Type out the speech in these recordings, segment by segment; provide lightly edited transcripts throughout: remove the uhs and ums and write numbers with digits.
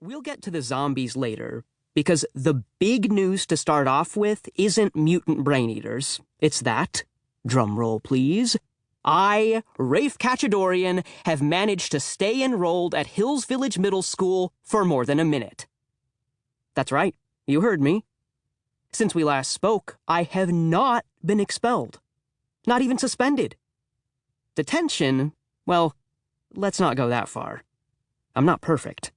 We'll get to the zombies later, because the big news to start off with isn't mutant brain eaters. It's that, drum roll please, I, Rafe Khatchadorian, have managed to stay enrolled at Hills Village Middle School for more than a minute. That's right, you heard me. Since we last spoke, I have not been expelled. Not even suspended. Detention, well, let's not go that far. I'm not perfect.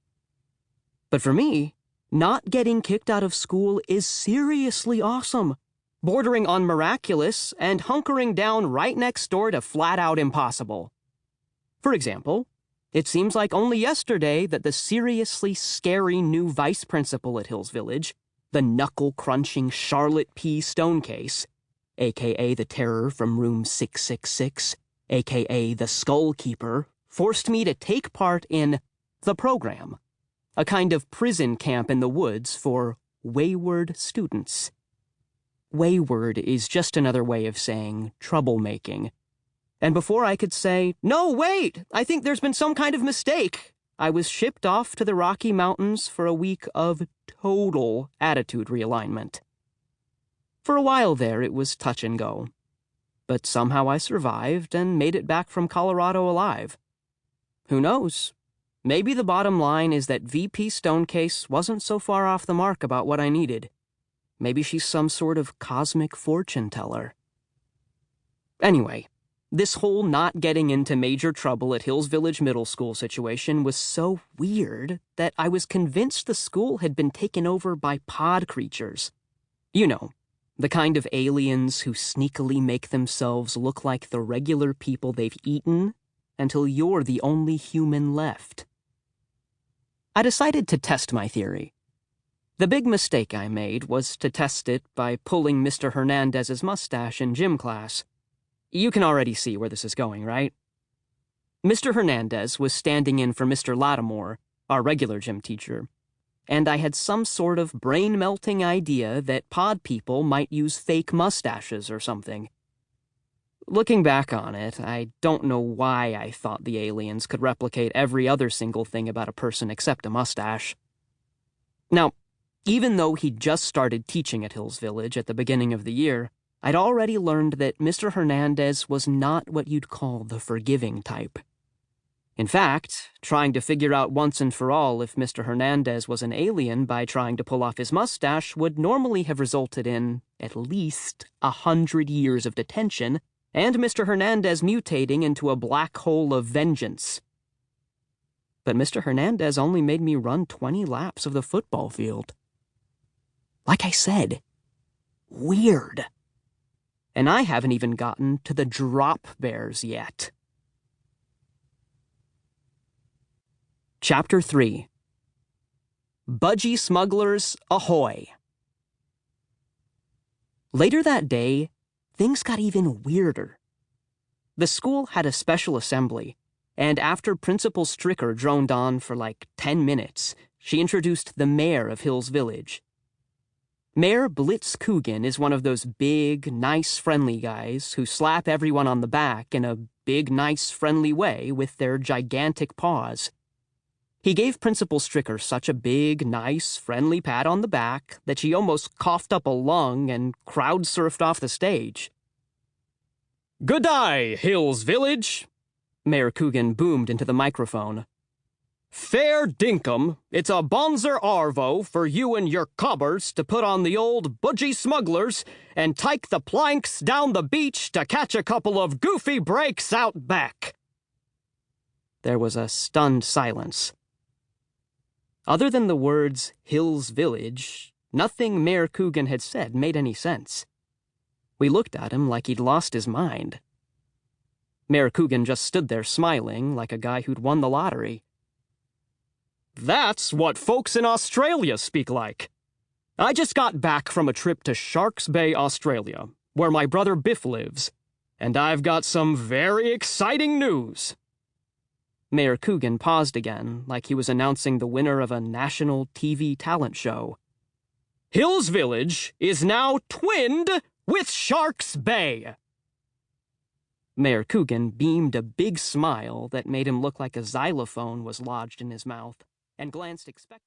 But for me, not getting kicked out of school is seriously awesome, bordering on miraculous and hunkering down right next door to flat-out impossible. For example, it seems like only yesterday that the seriously scary new vice principal at Hills Village, the knuckle-crunching Charlotte P. Stonecase, a.k.a. the terror from room 666, a.k.a. the Skull Keeper, forced me to take part in the program, a kind of prison camp in the woods for wayward students. Wayward is just another way of saying troublemaking. And before I could say, "No, wait, I think there's been some kind of mistake," I was shipped off to the Rocky Mountains for a week of total attitude realignment. For a while there, it was touch and go. But somehow I survived and made it back from Colorado alive. Who knows? Maybe the bottom line is that VP Stonecase wasn't so far off the mark about what I needed. Maybe she's some sort of cosmic fortune teller. Anyway, this whole not getting into major trouble at Hills Village Middle School situation was so weird that I was convinced the school had been taken over by pod creatures. You know, the kind of aliens who sneakily make themselves look like the regular people they've eaten until you're the only human left. I decided to test my theory. The big mistake I made was to test it by pulling Mr. Hernandez's mustache in gym class. You can already see where this is going, right? Mr. Hernandez was standing in for Mr. Lattimore, our regular gym teacher, and I had some sort of brain-melting idea that pod people might use fake mustaches or something. Looking back on it, I don't know why I thought the aliens could replicate every other single thing about a person except a mustache. Now, even though he'd just started teaching at Hills Village at the beginning of the year, I'd already learned that Mr. Hernandez was not what you'd call the forgiving type. In fact, trying to figure out once and for all if Mr. Hernandez was an alien by trying to pull off his mustache would normally have resulted in at least 100 years of detention and Mr. Hernandez mutating into a black hole of vengeance. But Mr. Hernandez only made me run 20 laps of the football field. Like I said, weird. And I haven't even gotten to the drop bears yet. Chapter 3. Budgie Smugglers Ahoy! Later that day, things got even weirder. The school had a special assembly, and after Principal Stricker droned on for like 10 minutes, she introduced the mayor of Hills Village. Mayor Blitz Coogan is one of those big, nice, friendly guys who slap everyone on the back in a big, nice, friendly way with their gigantic paws. He gave Principal Stricker such a big, nice, friendly pat on the back that she almost coughed up a lung and crowd-surfed off the stage. "Good day, Hills Village," Mayor Coogan boomed into the microphone. "Fair dinkum, it's a bonzer arvo for you and your cobbers to put on the old budgie smugglers and take the planks down the beach to catch a couple of goofy breaks out back." There was a stunned silence. Other than the words Hills Village, nothing Mayor Coogan had said made any sense. We looked at him like he'd lost his mind. Mayor Coogan just stood there smiling like a guy who'd won the lottery. "That's what folks in Australia speak like. I just got back from a trip to Sharks Bay, Australia, where my brother Biff lives, and I've got some very exciting news." Mayor Coogan paused again, like he was announcing the winner of a national TV talent show. "Hills Village is now twinned with Sharks Bay." Mayor Coogan beamed a big smile that made him look like a xylophone was lodged in his mouth, and glanced expectantly.